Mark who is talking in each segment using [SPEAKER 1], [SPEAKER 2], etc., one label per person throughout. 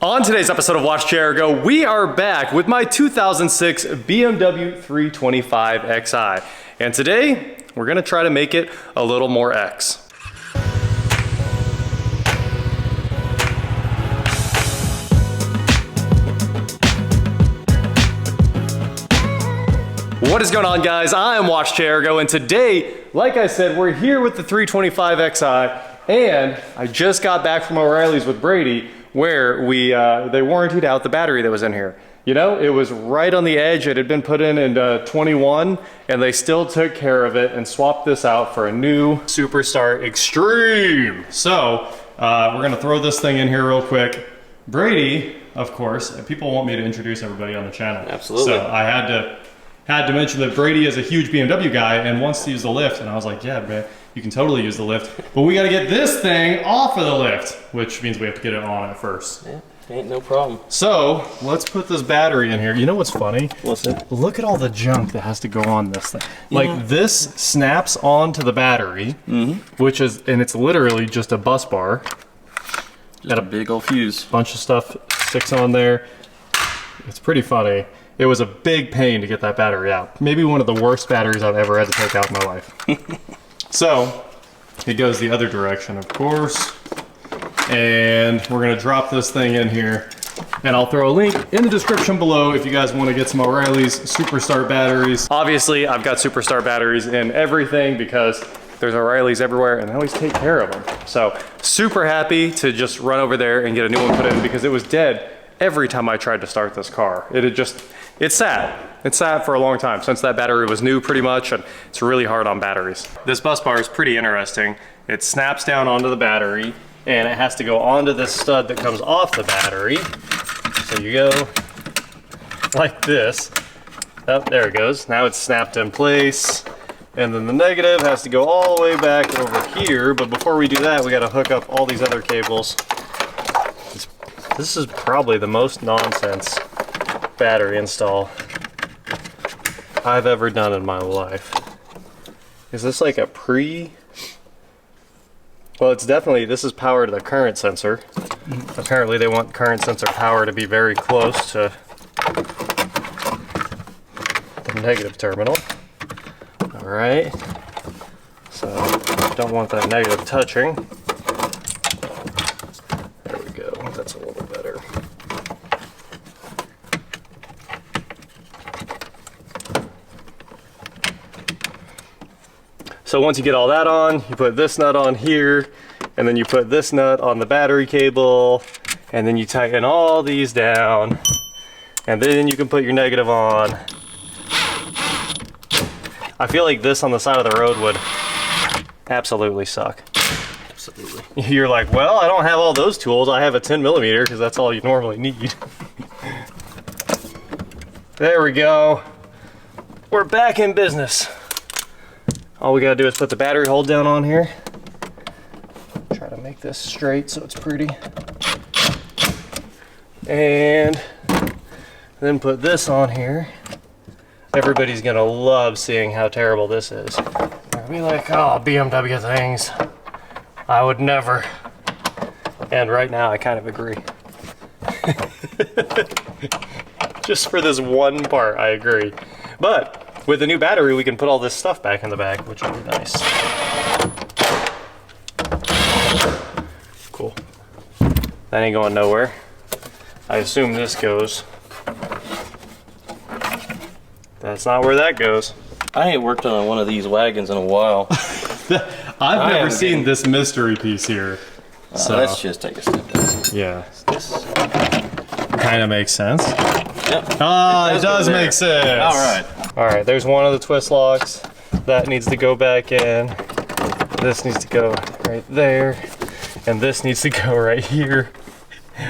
[SPEAKER 1] On today's episode of WatchJRGo, we are back with my 2006 BMW 325 Xi. And today, we're gonna try to make it a little more X. What is going on, guys? I am WatchJRGo, and today, like I said, we're here with the 325 Xi, and I just got back from O'Reilly's with Brady, where they warrantied out the battery that was in here. You know, it was right on the edge. It had been put in 21, and they still took care of it and swapped this out for a new Superstar Extreme. So we're gonna throw this thing in here real quick. Brady, of course, people want me to introduce everybody on the channel.
[SPEAKER 2] Absolutely.
[SPEAKER 1] So I had to mention that Brady is a huge BMW guy and wants to use the lift, and I was like, yeah, man, you can totally use the lift, but we got to get this thing off of the lift, which means we have to get it on it first.
[SPEAKER 2] Yeah, ain't no problem.
[SPEAKER 1] So let's put this battery in here. You know what's funny?
[SPEAKER 2] What's it?
[SPEAKER 1] Look at all the junk that has to go on this thing. Like this snaps onto the battery, which is, and it's literally just a bus bar.
[SPEAKER 2] Got a big old fuse.
[SPEAKER 1] Bunch of stuff sticks on there. It's pretty funny. It was a big pain to get that battery out. Maybe one of the worst batteries I've ever had to take out in my life. So it goes the other direction, of course. And we're gonna drop this thing in here. And I'll throw a link in the description below if you guys want to get some O'Reilly's Superstar batteries. Obviously, I've got Superstar batteries in everything because there's O'Reilly's everywhere and I always take care of them. So super happy to just run over there and get a new one put in because it was dead every time I tried to start this car. It sat. It sat for a long time since that battery was new pretty much, and it's really hard on batteries. This bus bar is pretty interesting. It snaps down onto the battery and it has to go onto this stud that comes off the battery. So you go like this. Oh, there it goes. Now it's snapped in place. And then the negative has to go all the way back over here. But before we do that, we got to hook up all these other cables. This is probably the most nonsense battery install I've ever done in my life. Is this like a well, it's definitely, this is power to the current sensor. Apparently they want current sensor power to be very close to the negative terminal. All right, so don't want that negative touching. There we go, that's a little better. So once you get all that on, you put this nut on here, and then you put this nut on the battery cable, and then you tighten all these down, and then you can put your negative on. I feel like this on the side of the road would absolutely suck.
[SPEAKER 2] Absolutely.
[SPEAKER 1] You're like, well, I don't have all those tools. I have a 10mm because that's all you normally need. There we go. We're back in business. All we gotta do is put the battery hold down on here. Try to make this straight so it's pretty. And then put this on here. Everybody's gonna love seeing how terrible this is. They'll be like, oh, BMW things. I would never. And right now I kind of agree. Just for this one part, I agree. But with the new battery, we can put all this stuff back in the bag, which will be nice. Cool. That ain't going nowhere. I assume this goes. That's not where that goes.
[SPEAKER 2] I ain't worked on one of these wagons in a while.
[SPEAKER 1] I've never seen this mystery piece here. So
[SPEAKER 2] let's just take a step down.
[SPEAKER 1] Yeah.
[SPEAKER 2] This
[SPEAKER 1] kind of makes sense.
[SPEAKER 2] Yep.
[SPEAKER 1] Ah, it does make sense.
[SPEAKER 2] All right.
[SPEAKER 1] All right, there's one of the twist locks. That needs to go back in. This needs to go right there. And this needs to go right here.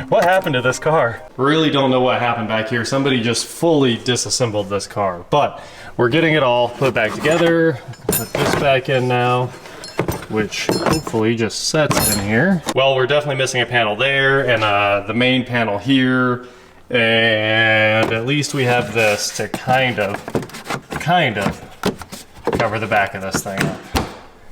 [SPEAKER 1] What happened to this car? Really don't know what happened back here. Somebody just fully disassembled this car. But we're getting it all put back together. Put this back in now, which hopefully just sets in here. Well, we're definitely missing a panel there and the main panel here. And at least we have this to kind of cover the back of this thing up.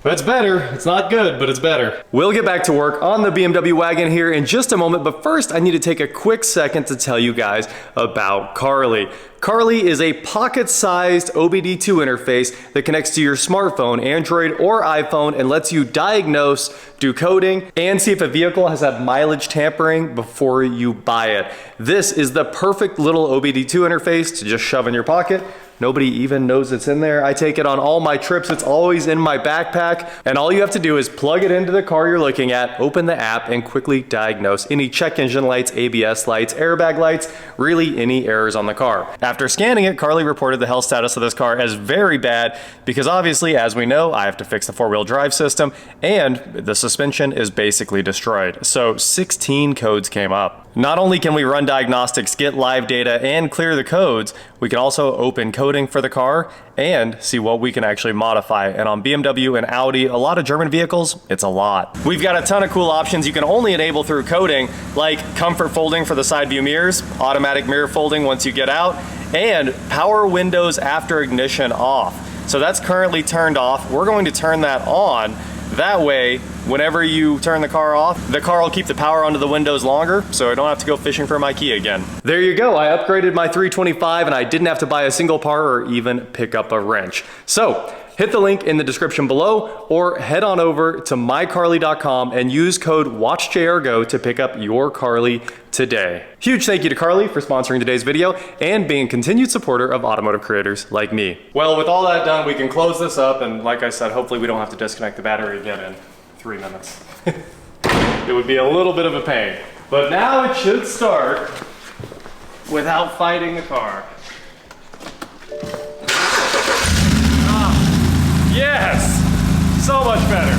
[SPEAKER 1] But it's better. It's not good, but it's better. We'll get back to work on the BMW Wagon here in just a moment, but first I need to take a quick second to tell you guys about Carly. Carly is a pocket-sized OBD2 interface that connects to your smartphone, Android or iPhone, and lets you diagnose, do coding, and see if a vehicle has had mileage tampering before you buy it. This is the perfect little OBD2 interface to just shove in your pocket. Nobody even knows it's in there. I take it on all my trips. It's always in my backpack. And all you have to do is plug it into the car you're looking at, open the app, and quickly diagnose any check engine lights, ABS lights, airbag lights, really any errors on the car. After scanning it, Carly reported the health status of this car as very bad because obviously, as we know, I have to fix the four-wheel drive system and the suspension is basically destroyed. So 16 codes came up. Not only can we run diagnostics, get live data, and clear the codes, we can also open coding for the car and see what we can actually modify. And on BMW and Audi, a lot of German vehicles, it's a lot. We've got a ton of cool options you can only enable through coding, like comfort folding for the side view mirrors, automatic mirror folding once you get out, and power windows after ignition off. So that's currently turned off. We're going to turn that on. That way, whenever you turn the car off, the car will keep the power onto the windows longer, so I don't have to go fishing for my key again. There you go, I upgraded my 325 and I didn't have to buy a single part or even pick up a wrench. So, hit the link in the description below or head on over to mycarly.com and use code WatchJRGo to pick up your Carly today. Huge thank you to Carly for sponsoring today's video and being a continued supporter of automotive creators like me. Well, with all that done, we can close this up and like I said, hopefully we don't have to disconnect the battery again in 3 minutes. It would be a little bit of a pain, but now it should start without fighting the car. Yes! So much better.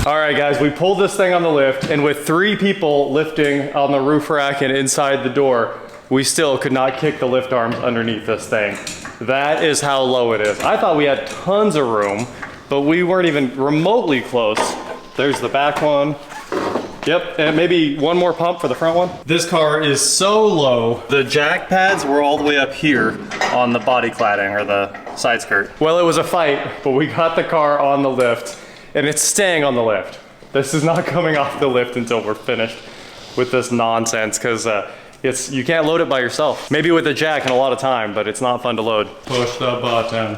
[SPEAKER 1] All right, guys, we pulled this thing on the lift, and with 3 people lifting on the roof rack and inside the door, we still could not kick the lift arms underneath this thing. That is how low it is. I thought we had tons of room, but we weren't even remotely close. There's the back one. Yep, and maybe one more pump for the front one. This car is so low. The jack pads were all the way up here on the body cladding or the side skirt. Well, it was a fight, but we got the car on the lift and it's staying on the lift. This is not coming off the lift until we're finished with this nonsense because you can't load it by yourself. Maybe with a jack and a lot of time, but it's not fun to load. Push the button.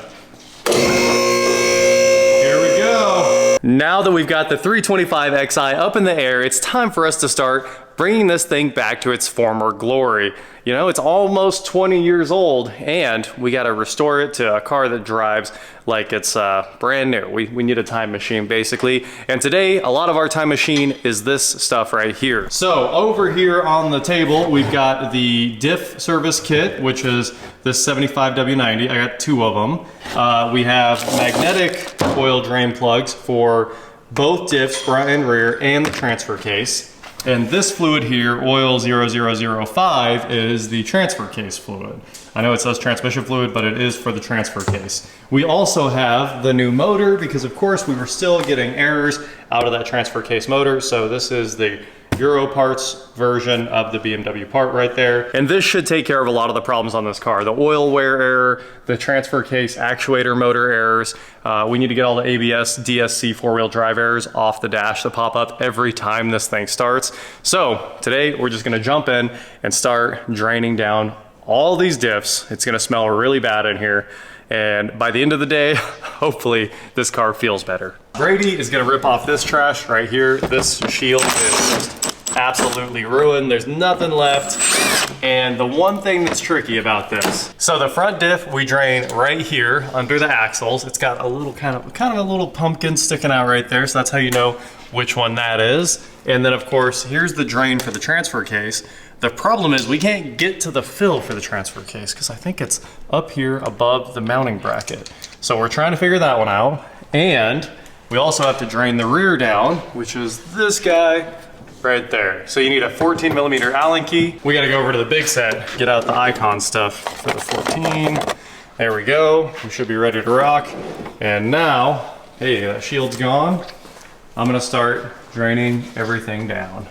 [SPEAKER 1] Now that we've got the 325xi up in the air, it's time for us to start bringing this thing back to its former glory. You know, it's almost 20 years old and we got to restore it to a car that drives like it's brand new. We need a time machine basically. And today, a lot of our time machine is this stuff right here. So over here on the table, we've got the diff service kit, which is this 75W90. I got 2 of them. We have magnetic oil drain plugs for both diffs, front and rear, and the transfer case. And this fluid here, oil 0005, is the transfer case fluid. I know it says transmission fluid, but it is for the transfer case. We also have the new motor because of course we were still getting errors out of that transfer case motor. So this is the Euro parts version of the BMW part right there. And this should take care of a lot of the problems on this car. The oil wear error, the transfer case actuator motor errors. We need to get all the ABS, DSC four-wheel drive errors off the dash that pop up every time this thing starts. So today we're just gonna jump in and start draining down all these diffs. It's gonna smell really bad in here. And by the end of the day, hopefully this car feels better. Brady is gonna rip off this trash right here. This shield is just absolutely ruined. There's nothing left. And the one thing that's tricky about this, so the front diff we drain right here under the axles. It's got a little kind of a little pumpkin sticking out right there. So that's how you know which one that is. And then of course, here's the drain for the transfer case. The problem is we can't get to the fill for the transfer case because I think it's up here above the mounting bracket. So we're trying to figure that one out. And we also have to drain the rear down, which is this guy right there. So you need a 14mm Allen key. We gotta go over to the big set, get out the icon stuff for the 14. There we go. We should be ready to rock. And now, hey, that shield's gone. I'm gonna start draining everything down.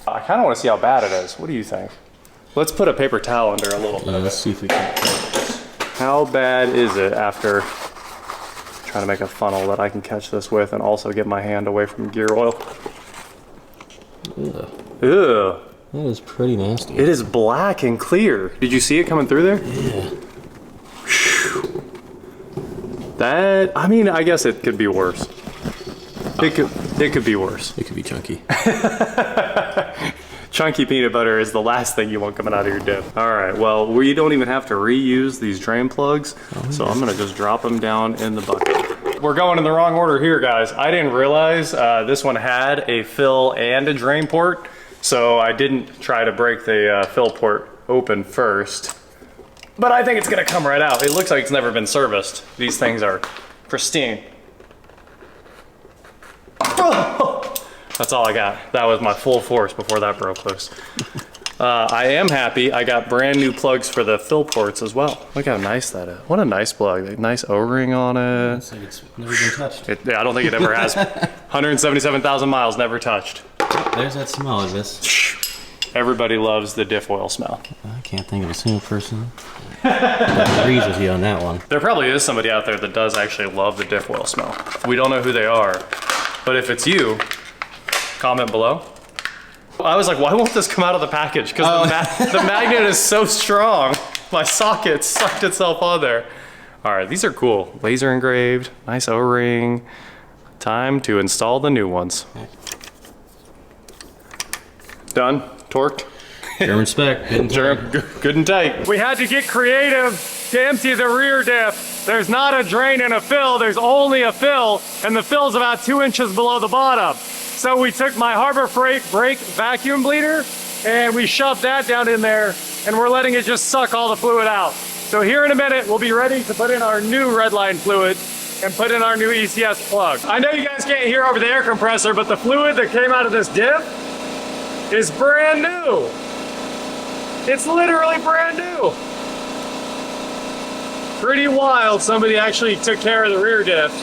[SPEAKER 1] I kind of want to see how bad it is. What do you think? Let's put a paper towel under a little bit.
[SPEAKER 2] Let's see if we can.
[SPEAKER 1] How bad is it after trying to make a funnel that I can catch this with and also get my hand away from gear oil?
[SPEAKER 2] Ugh.
[SPEAKER 1] Ew.
[SPEAKER 2] That is pretty nasty.
[SPEAKER 1] It is black and clear. Did you see it coming through there?
[SPEAKER 2] Yeah.
[SPEAKER 1] Whew. That, I mean, I guess it could be worse. It could be worse.
[SPEAKER 2] It could be chunky.
[SPEAKER 1] Chunky peanut butter is the last thing you want coming out of your dip. All right, well, we don't even have to reuse these drain plugs, so I'm gonna just drop them down in the bucket. We're going in the wrong order here, guys. I didn't realize this one had a fill and a drain port, so I didn't try to break the fill port open first. But I think it's gonna come right out. It looks like it's never been serviced. These things are pristine. That's all I got. That was my full force before that broke loose. I am happy I got brand new plugs for the fill ports as well. Look how nice that is. What a nice plug. Nice O-ring on it.
[SPEAKER 2] Looks like it's never been touched.
[SPEAKER 1] Yeah, I don't think it ever has. 177,000 miles, never touched.
[SPEAKER 2] There's that smell of this.
[SPEAKER 1] Everybody loves the diff oil smell.
[SPEAKER 2] I can't think of a single person that agrees with you on that one.
[SPEAKER 1] There probably is somebody out there that does actually love the diff oil smell. We don't know who they are, but if it's you, comment below. I was like, why won't this come out of the package? Because the magnet is so strong. My socket sucked itself on there. All right, these are cool. Laser engraved, nice O-ring. Time to install the new ones. Done, torqued.
[SPEAKER 2] German spec.
[SPEAKER 1] Good and tight. We had to get creative to empty the rear diff. There's not a drain and a fill, there's only a fill, and the fill's about 2 inches below the bottom. So we took my Harbor Freight brake vacuum bleeder and we shoved that down in there and we're letting it just suck all the fluid out. So here in a minute, we'll be ready to put in our new redline fluid and put in our new ECS plug. I know you guys can't hear over the air compressor, but the fluid that came out of this diff is brand new. It's literally brand new. Pretty wild, somebody actually took care of the rear diff,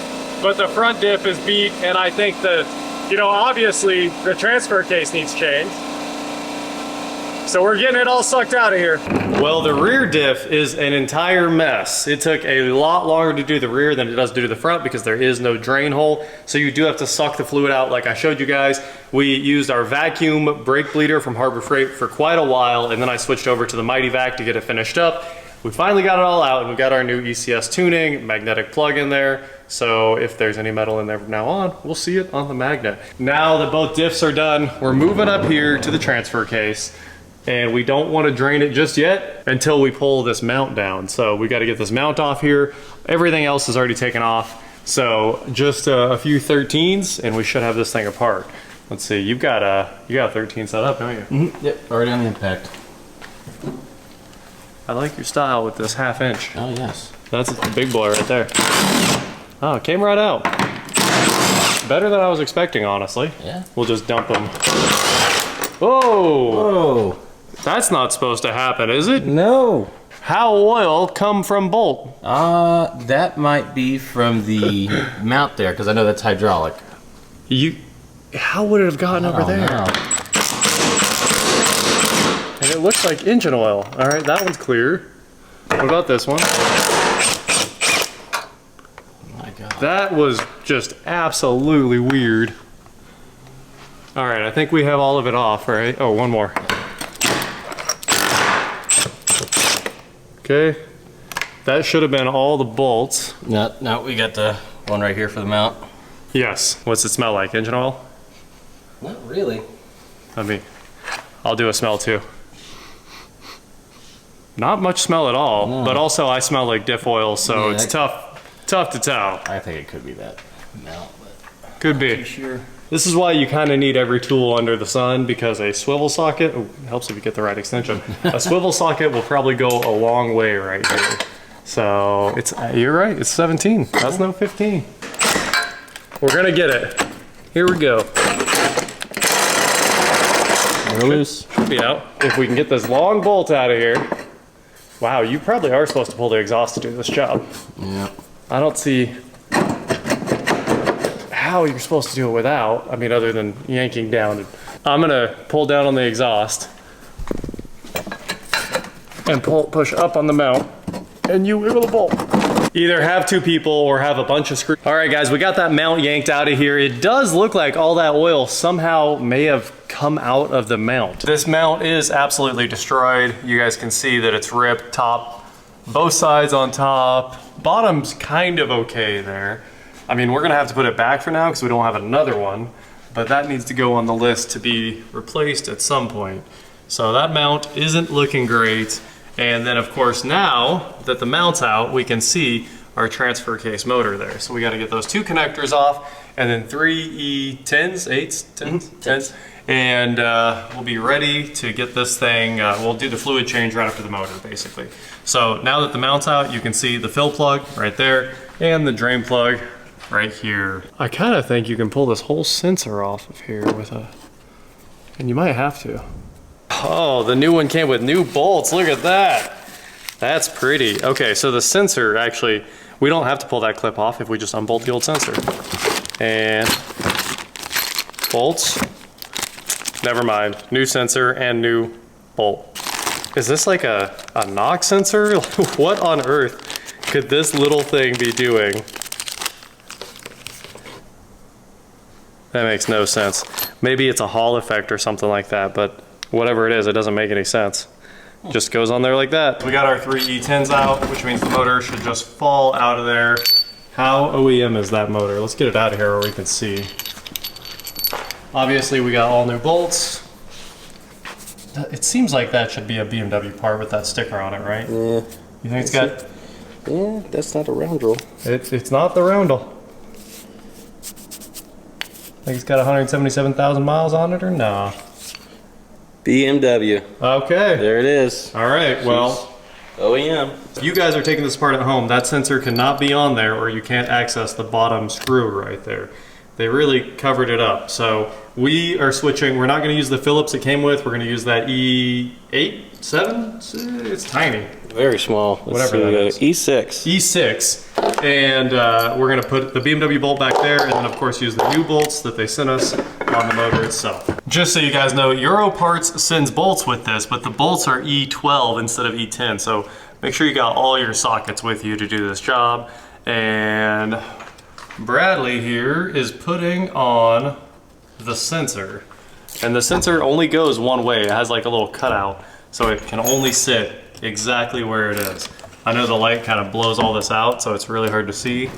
[SPEAKER 1] but the front diff is beat, and I think that, you know, obviously the transfer case needs changed. So we're getting it all sucked out of here. Well, the rear diff is an entire mess. It took a lot longer to do the rear than it does to do the front because there is no drain hole. So you do have to suck the fluid out like I showed you guys. We used our vacuum brake bleeder from Harbor Freight for quite a while, and then I switched over to the Mighty Vac to get it finished up. We finally got it all out, and we got our new ECS tuning, magnetic plug in there. So if there's any metal in there from now on, we'll see it on the magnet. Now that both diffs are done, we're moving up here to the transfer case. And we don't want to drain it just yet until we pull this mount down. So we got to get this mount off here. Everything else is already taken off. So just a few 13s and we should have this thing apart. Let's see, you got a 13 set up, don't you?
[SPEAKER 2] Mm-hmm. Yep, already on the impact.
[SPEAKER 1] I like your style with this 1/2 inch.
[SPEAKER 2] Oh yes.
[SPEAKER 1] That's the big boy right there. Oh, it came right out. Better than I was expecting, honestly.
[SPEAKER 2] Yeah.
[SPEAKER 1] We'll just dump them. Whoa!
[SPEAKER 2] Whoa!
[SPEAKER 1] That's not supposed to happen, is it?
[SPEAKER 2] No.
[SPEAKER 1] How oil come from bolt?
[SPEAKER 2] That might be from the mount there, because I know that's hydraulic.
[SPEAKER 1] How would it have gotten over there?
[SPEAKER 2] Know.
[SPEAKER 1] And it looks like engine oil. All right, that one's clear. What about this one?
[SPEAKER 2] My God.
[SPEAKER 1] That was just absolutely weird. All right, I think we have all of it off, right? Oh, one more. Okay, that should have been all the bolts.
[SPEAKER 2] No, we got the one right here for the mount.
[SPEAKER 1] Yes. What's it smell like? Engine oil?
[SPEAKER 2] Not really.
[SPEAKER 1] I'll do a smell too. Not much smell at all,
[SPEAKER 2] No.
[SPEAKER 1] but also I smell like diff oil, so
[SPEAKER 2] Yeah,
[SPEAKER 1] it's tough to tell.
[SPEAKER 2] I think it could be that mount, but
[SPEAKER 1] Could be.
[SPEAKER 2] not too sure.
[SPEAKER 1] This is why you kind of need every tool under the sun, because a swivel socket, helps if you get the right extension. A swivel socket will probably go a long way right here. So you're right, it's 17. That's no 15. We're gonna get it. Here we go.
[SPEAKER 2] We're loose.
[SPEAKER 1] Should be out. If we can get this long bolt out of here. Wow, you probably are supposed to pull the exhaust to do this job.
[SPEAKER 2] Yeah.
[SPEAKER 1] I don't see how you're supposed to do it without. I mean, other than yanking down. I'm gonna pull down on the exhaust and push up on the mount and you wiggle the bolt. Either have two people or have a bunch of screws. All right, guys, we got that mount yanked out of here. It does look like all that oil somehow may have come out of the mount. This mount is absolutely destroyed. You guys can see that it's ripped top, both sides on top. Bottom's kind of okay there. I mean, we're gonna have to put it back for now because we don't have another one, but that needs to go on the list to be replaced at some point. So that mount isn't looking great. And then of course, now that the mount's out, we can see our transfer case motor there. So we got to get those two connectors off, and then 3 E10s, 8s, 10s, 10s, and we'll be ready to get this thing, we'll do the fluid change right after the motor, basically. So now that the mount's out, you can see the fill plug right there, and the drain plug right here. I kind of think you can pull this whole sensor off of here with a, and you might have to. Oh, the new one came with new bolts. Look at that. That's pretty. Okay, so the sensor, actually, we don't have to pull that clip off if we just unbolt the old sensor. And bolts. Never mind. New sensor and new bolt. Is this like a knock sensor? What on earth could this little thing be doing? That makes no sense. Maybe it's a Hall effect or something like that, but whatever it is, it doesn't make any sense. Just goes on there like that. We got our 3 E10s out, which means the motor should just fall out of there. How OEM is that motor? Let's get it out of here where we can see. Obviously, we got all new bolts. It seems like that should be a BMW part with that sticker on it, right?
[SPEAKER 2] Yeah.
[SPEAKER 1] You think it's got?
[SPEAKER 2] Yeah, that's not a roundel.
[SPEAKER 1] It's not the roundel. Think it's got 177,000 miles on it or no?
[SPEAKER 2] BMW.
[SPEAKER 1] Okay.
[SPEAKER 2] There it is.
[SPEAKER 1] All right, well.
[SPEAKER 2] OEM.
[SPEAKER 1] If you guys are taking this part at home, that sensor cannot be on there or you can't access the bottom screw right there. They really covered it up. So we are switching, we're not gonna use the Phillips it came with, we're gonna use that E8, 7? It's tiny.
[SPEAKER 2] Very small.
[SPEAKER 1] Whatever that is.
[SPEAKER 2] E6.
[SPEAKER 1] E6. And we're gonna put the BMW bolt back there and then of course use the new bolts that they sent us on the motor itself. Just so you guys know, Euro Parts sends bolts with this, but the bolts are E12 instead of E10. So make sure you got all your sockets with you to do this job. And Bradley here is putting on the sensor. And the sensor only goes one way. It has like a little cutout, so it can only sit exactly where it is. I know the light kind of blows all this out, so it's really hard to see.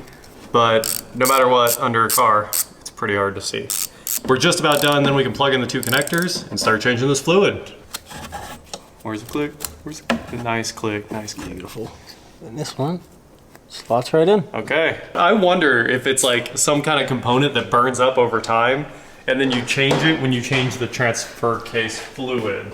[SPEAKER 1] But no matter what, under a car, it's pretty hard to see. We're just about done, then we can plug in the two connectors and start changing this fluid. Where's the click? Where's the nice click? Nice click.
[SPEAKER 2] Beautiful. And this one slots right in.
[SPEAKER 1] Okay. I wonder if it's like some kind of component that burns up over time and then you change it when you change the transfer case fluid.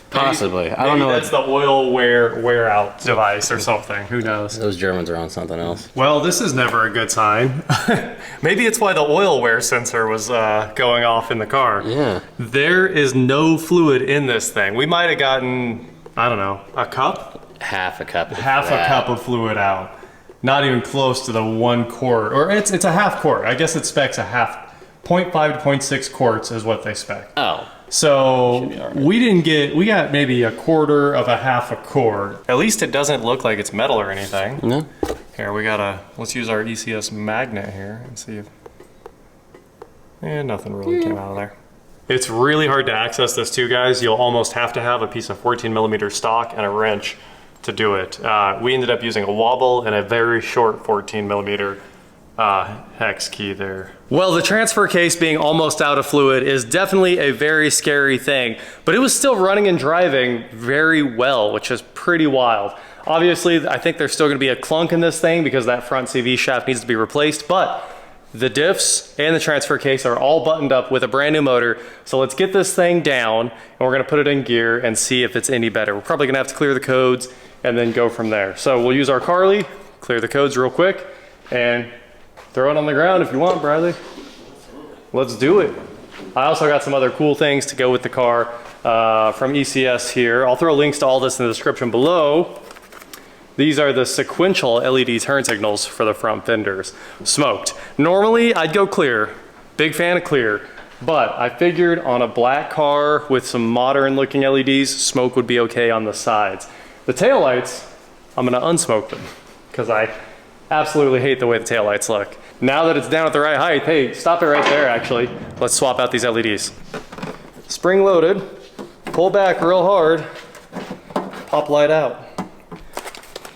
[SPEAKER 2] Possibly. I don't know.
[SPEAKER 1] That's the oil wear out device or something. Who knows?
[SPEAKER 2] Those Germans are on something else.
[SPEAKER 1] Well, this is never a good sign. Maybe it's why the oil wear sensor was going off in the car.
[SPEAKER 2] Yeah.
[SPEAKER 1] There is no fluid in this thing. We might have gotten, I don't know, a cup?
[SPEAKER 2] Half a cup.
[SPEAKER 1] Half a cup of fluid out. Not even close to the 1 quart, or it's a half quart. I guess it specs a half, 0.5 to 0.6 quarts is what they spec.
[SPEAKER 2] Oh.
[SPEAKER 1] So right. We got maybe a quarter of a half a quart. At least it doesn't look like it's metal or anything.
[SPEAKER 2] No.
[SPEAKER 1] Here, let's use our ECS magnet here and see if, nothing really came out of there. It's really hard to access this too, guys. You'll almost have to have a piece of 14mm stock and a wrench to do it. We ended up using a wobble and a very short 14mm hex key there. Well, the transfer case being almost out of fluid is definitely a very scary thing, but it was still running and driving very well, which is pretty wild. Obviously, I think there's still gonna be a clunk in this thing because that front CV shaft needs to be replaced, but the diffs and the transfer case are all buttoned up with a brand new motor. So let's get this thing down and we're gonna put it in gear and see if it's any better. We're probably gonna have to clear the codes and then go from there. So we'll use our Carly, clear the codes real quick, and throw it on the ground if you want, Bradley. Let's do it. I also got some other cool things to go with the car from ECS here. I'll throw links to all this in the description below. These are the sequential LED turn signals for the front fenders. Smoked. Normally, I'd go clear. Big fan of clear. But I figured on a black car with some modern looking LEDs, smoke would be okay on the sides. The taillights I'm gonna unsmoke them because I absolutely hate the way the taillights look. Now that it's down at the right height, hey, stop it right there actually. Let's swap out these LEDs. Spring loaded, pull back real hard, pop light out.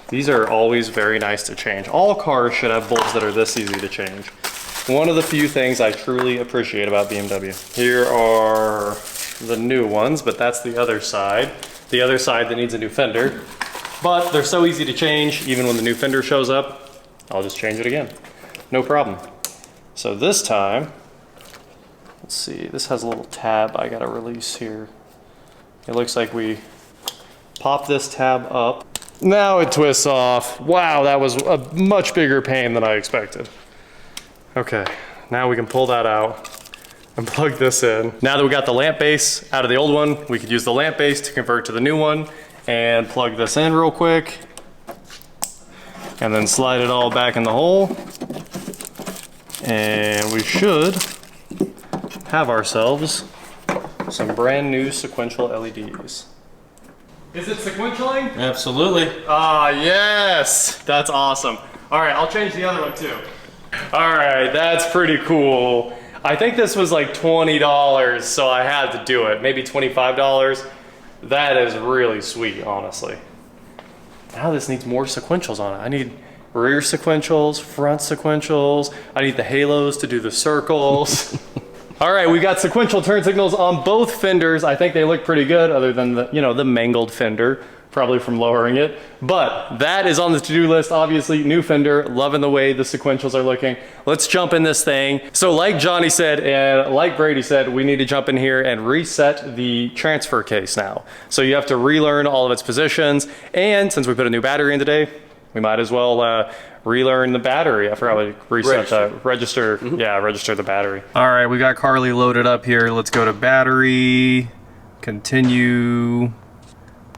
[SPEAKER 1] These are always very nice to change. All cars should have bulbs that are this easy to change. One of the few things I truly appreciate about BMW. Here are the new ones, but that's the other side. The other side that needs a new fender. But they're so easy to change, even when the new fender shows up, I'll just change it again. No problem. So this time, let's see, this has a little tab I gotta release here. It looks like we pop this tab up. Now it twists off. Wow, that was a much bigger pain than I expected. Okay, now we can pull that out and plug this in. Now that we got the lamp base out of the old one, we could use the lamp base to convert to the new one and plug this in real quick. And then slide it all back in the hole. And we should have ourselves some brand new sequential LEDs. Is it sequentialing?
[SPEAKER 2] Absolutely.
[SPEAKER 1] Ah, yes! That's awesome. All right, I'll change the other one too. All right, that's pretty cool. I think this was like $20, so I had to do it. Maybe $25. That is really sweet, honestly. Now this needs more sequentials on it. I need rear sequentials, front sequentials. I need the halos to do the circles. All right, we got sequential turn signals on both fenders. I think they look pretty good, other than the, you know, the mangled fender, probably from lowering it. But that is on the to-do list, obviously. New fender, loving the way the sequentials are looking. Let's jump in this thing. So like Johnny said, and like Brady said, we need to jump in here and reset the transfer case now. So you have to relearn all of its positions. And since we put a new battery in today, we might as well relearn the battery. I forgot to reset that. Register, yeah, register the battery. All right, we got Carly loaded up here. Let's go to battery, continue,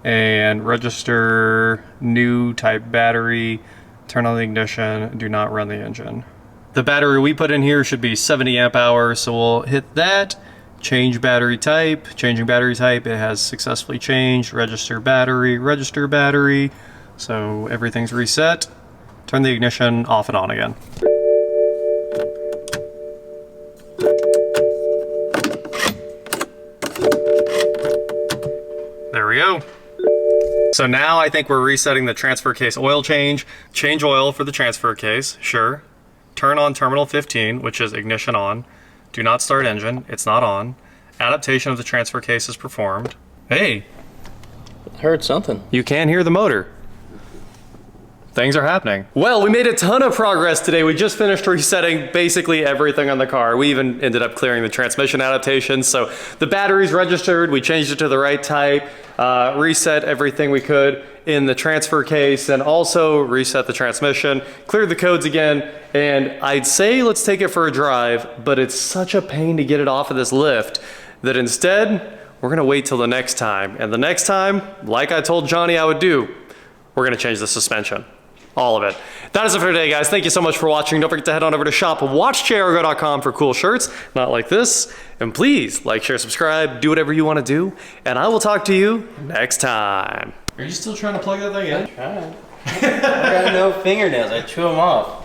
[SPEAKER 1] and register new type battery, turn on the ignition, do not run the engine. The battery we put in here should be 70 amp hours, so we'll hit that, change battery type, changing battery type, it has successfully changed, register battery, so everything's reset. Turn the ignition off and on again. There we go. So now I think we're resetting the transfer case oil change. Change oil for the transfer case, sure. Turn on terminal 15, which is ignition on. Do not start engine, it's not on. Adaptation of the transfer case is performed. Hey.
[SPEAKER 2] I heard something.
[SPEAKER 1] You can hear the motor. Things are happening. Well, we made a ton of progress today. We just finished resetting basically everything on the car. We even ended up clearing the transmission adaptation. So the battery's registered, we changed it to the right type, reset everything we could in the transfer case, and also reset the transmission, cleared the codes again, and I'd say let's take it for a drive, but it's such a pain to get it off of this lift that instead, we're gonna wait till the next time. And the next time, like I told Johnny I would do, we're gonna change the suspension. All of it. That is it for today, guys. Thank you so much for watching. Don't forget to head on over to shop.WatchJRGo.com for cool shirts, not like this. And please like, share, subscribe, do whatever you want to do, and I will talk to you next time. Are you still trying to plug that thing in?
[SPEAKER 2] I'm trying. I got no fingernails. I chew them off.